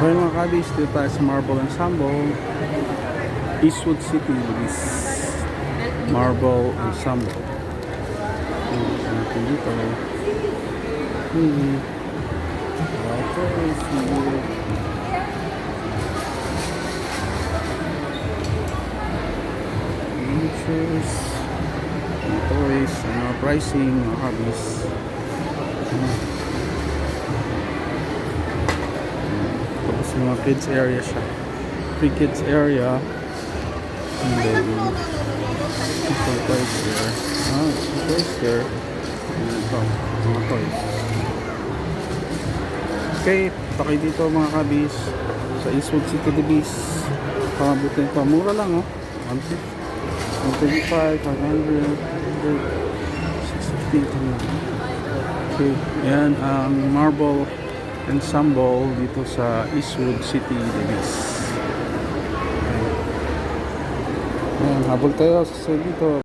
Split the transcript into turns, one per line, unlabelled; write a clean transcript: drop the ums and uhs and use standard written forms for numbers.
Okay mga kabis, dito tayo sa Marble Ensemble, Eastwood City, Luis. Marble Ensemble. Natin dito. Okay, see you. Features, toys, pricing, mga kabis. Tapos yung mga kids area siya, free kids area, and then some toys there, some toys there, and ito, mga toys. Okay, takay dito mga kabis sa Eastwood City, Libis. Pakabutin pa, mura lang 125, 500, 650 lang. Okay, yan ang Marble Ensemble dito sa Eastwood City, Libis. Habol tayo sa dito.